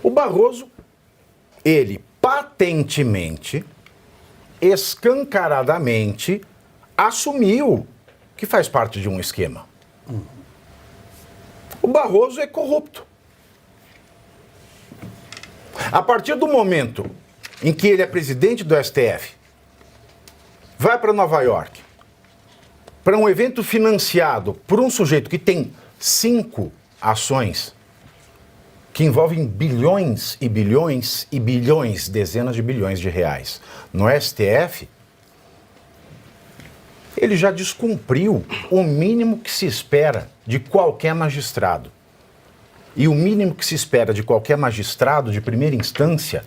O Barroso, ele patentemente, escancaradamente, assumiu que faz parte de um esquema. O Barroso é corrupto. A partir do momento em que ele é presidente do STF, vai para Nova York, para um evento financiado por um sujeito que tem 5 ações, que envolvem bilhões e bilhões e bilhões, dezenas de bilhões de reais, no STF, ele já descumpriu o mínimo que se espera de qualquer magistrado. E o mínimo que se espera de qualquer magistrado de primeira instância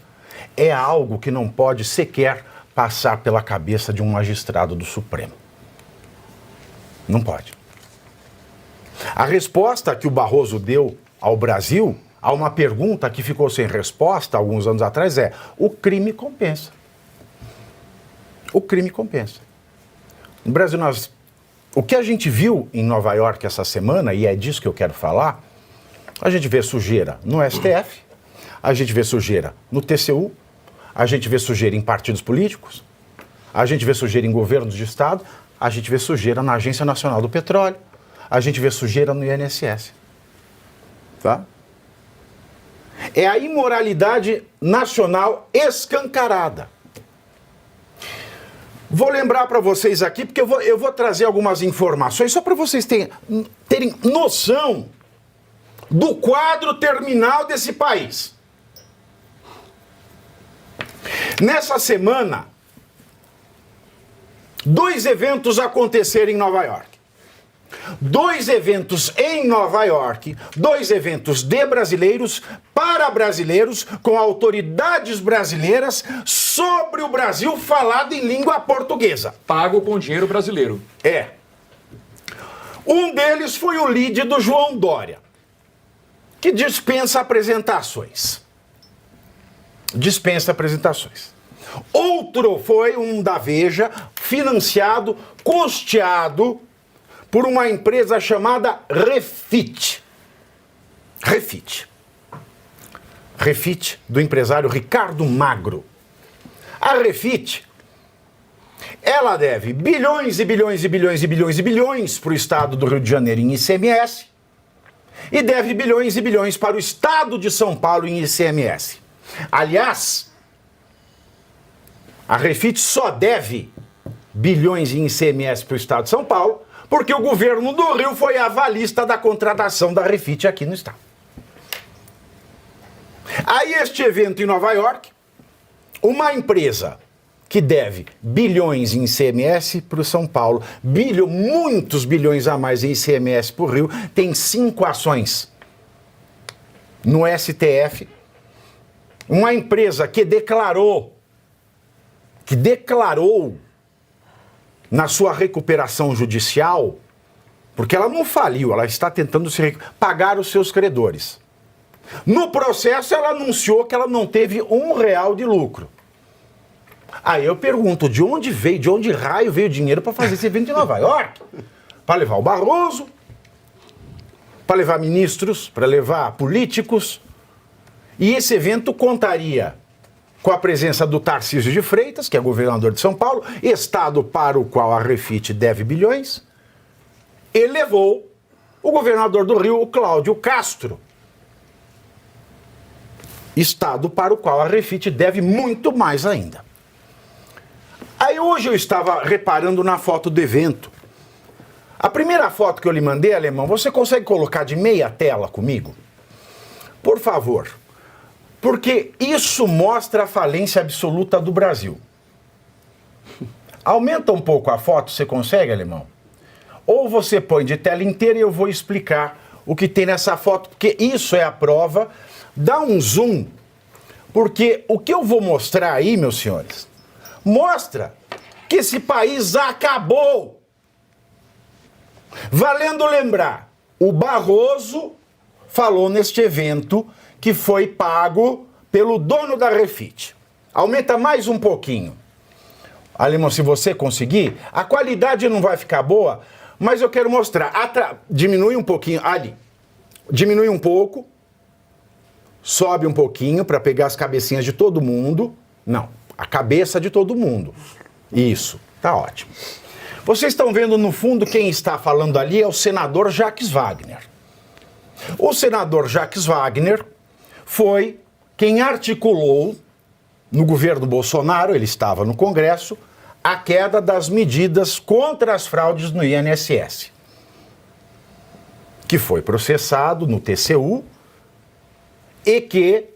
é algo que não pode sequer passar pela cabeça de um magistrado do Supremo. Não pode. A resposta que o Barroso deu ao Brasil, a uma pergunta que ficou sem resposta alguns anos atrás, é: o crime compensa. O crime compensa. No Brasil, o que a gente viu em Nova York essa semana, e é disso que eu quero falar, a gente vê sujeira no STF, a gente vê sujeira no TCU, a gente vê sujeira em partidos políticos, a gente vê sujeira em governos de Estado, a gente vê sujeira na Agência Nacional do Petróleo, a gente vê sujeira no INSS. Tá? É a imoralidade nacional escancarada. Vou lembrar para vocês aqui, porque eu vou trazer algumas informações, só para vocês terem noção do quadro terminal desse país. Nessa semana, 2 eventos aconteceram em Nova York. 2 eventos em Nova York, 2 eventos de brasileiros para brasileiros, com autoridades brasileiras sobre o Brasil falado em língua portuguesa. Pago com dinheiro brasileiro. É. Um deles foi o lead do João Dória, que dispensa apresentações. Dispensa apresentações. Outro foi um da Veja, financiado, custeado por uma empresa chamada Refit. Refit, do empresário Ricardo Magro. A Refit, ela deve bilhões e bilhões e bilhões e bilhões e bilhões para o estado do Rio de Janeiro em ICMS e deve bilhões e bilhões para o estado de São Paulo em ICMS. Aliás, a Refit só deve bilhões em ICMS para o estado de São Paulo porque o governo do Rio foi avalista da contratação da Refit aqui no estado. Aí este evento em Nova York, uma empresa que deve bilhões em ICMS para o São Paulo, muitos bilhões a mais em ICMS para o Rio, tem 5 ações no STF. Uma empresa que declarou na sua recuperação judicial, porque ela não faliu, ela está tentando pagar os seus credores. No processo, ela anunciou que ela não teve R$1 de lucro. Aí eu pergunto, de onde raio veio o dinheiro para fazer esse evento em Nova York? Para levar o Barroso, para levar ministros, para levar políticos. E esse evento contaria com a presença do Tarcísio de Freitas, que é governador de São Paulo, estado para o qual a Refit deve bilhões, e levou o governador do Rio, o Cláudio Castro, estado para o qual a Refit deve muito mais ainda. Aí hoje eu estava reparando na foto do evento. A primeira foto que eu lhe mandei, Alemão, você consegue colocar de meia tela comigo? Por favor. Porque isso mostra a falência absoluta do Brasil. Aumenta um pouco a foto, você consegue, Alemão? Ou você põe de tela inteira e eu vou explicar o que tem nessa foto, porque isso é a prova. Dá um zoom, porque o que eu vou mostrar aí, meus senhores, mostra que esse país acabou. Valendo lembrar, o Barroso falou neste evento que foi pago pelo dono da Refit. Aumenta mais um pouquinho. Alemão, se você conseguir, a qualidade não vai ficar boa, mas eu quero mostrar. Diminui um pouquinho, ali. Diminui um pouco. Sobe um pouquinho para pegar as cabecinhas de todo mundo. Não, a cabeça de todo mundo. Isso, tá ótimo. Vocês estão vendo no fundo quem está falando ali é o senador Jacques Wagner. O senador Jacques Wagner foi quem articulou no governo Bolsonaro, ele estava no Congresso, a queda das medidas contra as fraudes no INSS, que foi processado no TCU e que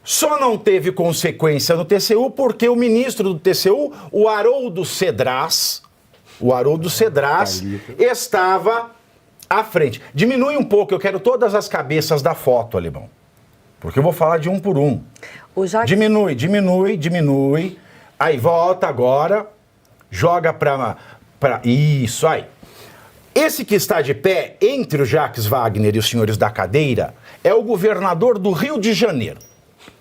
só não teve consequência no TCU porque o ministro do TCU, o Haroldo Cedras, estava à frente. Diminui um pouco, eu quero todas as cabeças da foto, Alemão, porque eu vou falar de um por um. Diminui. Aí volta agora, joga para isso aí. Esse que está de pé entre o Jacques Wagner e os senhores da cadeira é o governador do Rio de Janeiro,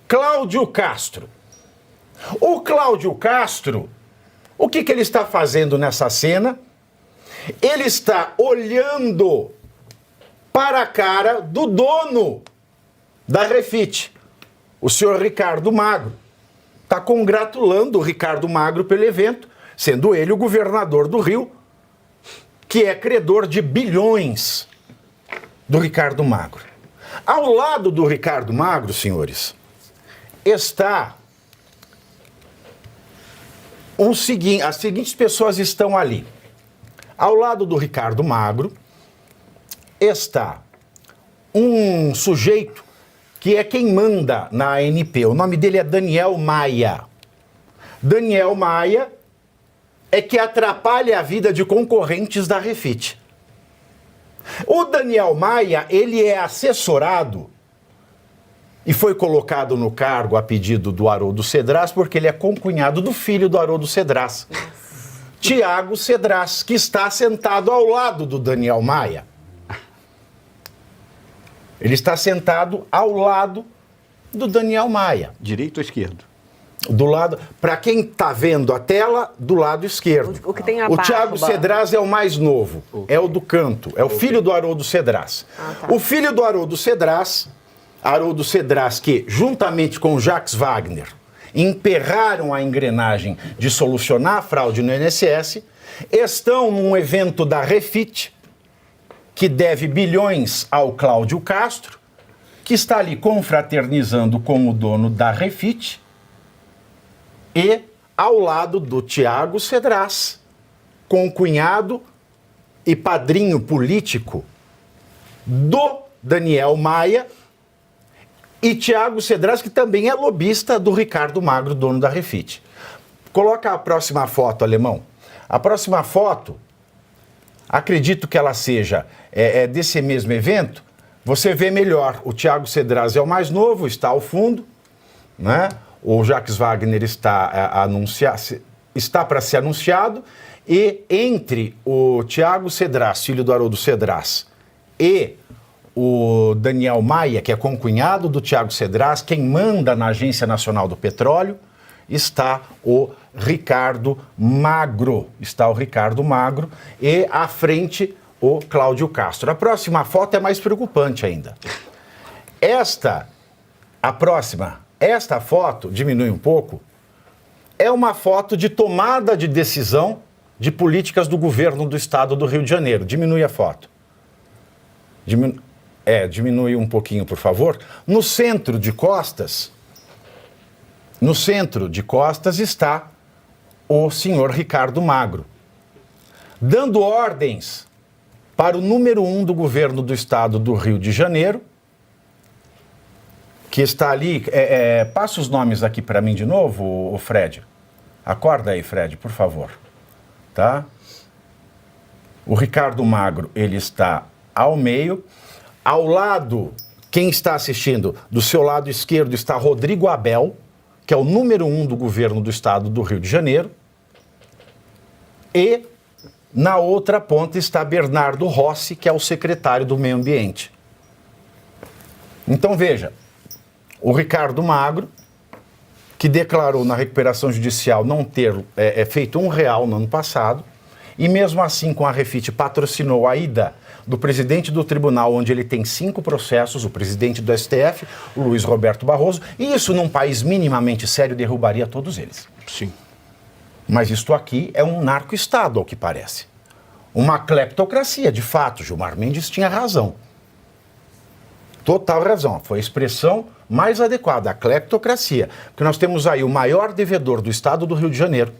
Cláudio Castro. O Cláudio Castro, o que ele está fazendo nessa cena? Ele está olhando para a cara do dono da Refit, o senhor Ricardo Magro. Está congratulando o Ricardo Magro pelo evento, sendo ele o governador do Rio, que é credor de bilhões do Ricardo Magro. Ao lado do Ricardo Magro, senhores, está as seguintes pessoas estão ali. Ao lado do Ricardo Magro está um sujeito que é quem manda na ANP. O nome dele é Daniel Maia. Daniel Maia é que atrapalha a vida de concorrentes da Refit. O Daniel Maia, ele é assessorado e foi colocado no cargo a pedido do Haroldo Cedras porque ele é concunhado do filho do Haroldo Cedras, Tiago Cedras, que está sentado ao lado do Daniel Maia. Ele está sentado ao lado do Daniel Maia. Direito ou esquerdo? Do lado, para quem está vendo a tela, do lado esquerdo. O que tem a O Tiago Cedras é o mais novo, é o do canto, é o filho do Haroldo Cedras. Tá. O filho do Haroldo Cedras que, juntamente com o Jacques Wagner, emperraram a engrenagem de solucionar a fraude no INSS, estão num evento da Refit, que deve bilhões ao Cláudio Castro, que está ali confraternizando com o dono da Refit, e ao lado do Tiago Cedras, concunhado e padrinho político do Daniel Maia, e Tiago Cedras, que também é lobista do Ricardo Magro, dono da Refit. Coloca a próxima foto, Alemão. A próxima foto, acredito que ela seja desse mesmo evento. Você vê melhor, o Tiago Cedras é o mais novo, está ao fundo, né? O Jacques Wagner está para ser anunciado, e entre o Tiago Cedras, filho do Haroldo Cedras, e o Daniel Maia, que é concunhado do Tiago Cedras, quem manda na Agência Nacional do Petróleo, está o Ricardo Magro. E à frente o Cláudio Castro. A próxima foto é mais preocupante ainda. Esta foto, diminui um pouco, é uma foto de tomada de decisão de políticas do governo do estado do Rio de Janeiro. Diminui a foto. Diminui um pouquinho, por favor. No centro de costas está o senhor Ricardo Magro, dando ordens para o número 1 do governo do estado do Rio de Janeiro, que está ali. Passa os nomes aqui para mim de novo, o Fred. Acorda aí, Fred, por favor. Tá? O Ricardo Magro, ele está ao meio. Ao lado, quem está assistindo, do seu lado esquerdo está Rodrigo Abel, que é o número 1 do governo do estado do Rio de Janeiro. E na outra ponta está Bernardo Rossi, que é o secretário do Meio Ambiente. Então veja, o Ricardo Magro, que declarou na recuperação judicial não ter feito R$1 no ano passado, E mesmo assim, com a Refit, patrocinou a ida do presidente do tribunal, onde ele tem 5 processos, o presidente do STF, o Luiz Roberto Barroso, e isso num país minimamente sério derrubaria todos eles. Sim. Mas isto aqui é um narco-estado, ao que parece. Uma cleptocracia, de fato. Gilmar Mendes tinha razão. Total razão. Foi a expressão mais adequada, a cleptocracia. Porque nós temos aí o maior devedor do estado do Rio de Janeiro,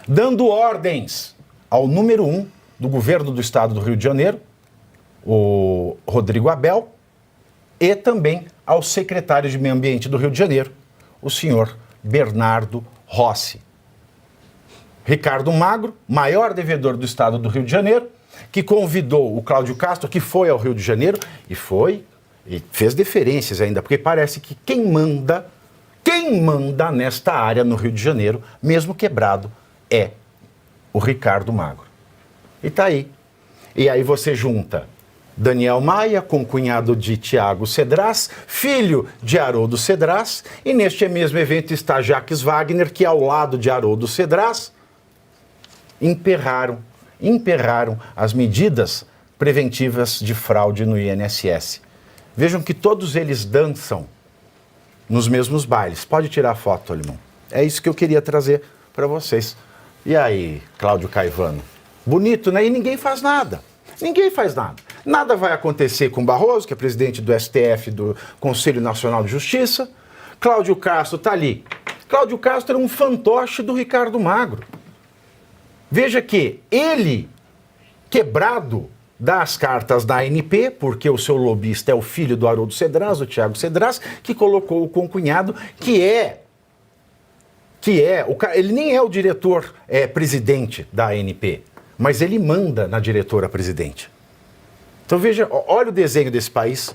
dando ordens ao número 1 do governo do estado do Rio de Janeiro, o Rodrigo Abel, e também ao secretário de Meio Ambiente do Rio de Janeiro, o senhor Bernardo Rossi. Ricardo Magro, maior devedor do estado do Rio de Janeiro, que convidou o Cláudio Castro, que foi ao Rio de Janeiro, e fez deferências ainda, porque parece que quem manda nesta área no Rio de Janeiro, mesmo quebrado, é o Ricardo Magro. E tá aí. E aí você junta Daniel Maia com o cunhado de Tiago Cedras, filho de Haroldo Cedras, e neste mesmo evento está Jacques Wagner, que ao lado de Haroldo Cedras, emperraram as medidas preventivas de fraude no INSS. Vejam que todos eles dançam nos mesmos bailes. Pode tirar a foto, Alemão. É isso que eu queria trazer para vocês. E aí, Cláudio Caivano? Bonito, né? E ninguém faz nada. Ninguém faz nada. Nada vai acontecer com Barroso, que é presidente do STF, do Conselho Nacional de Justiça. Cláudio Castro está ali. Cláudio Castro é um fantoche do Ricardo Magro. Veja que ele, quebrado, dá as cartas da ANP, porque o seu lobista é o filho do Haroldo Cedras, o Tiago Cedras, que colocou o concunhado, ele nem é o diretor presidente da ANP, mas ele manda na diretora-presidente. Então veja, olha o desenho desse país.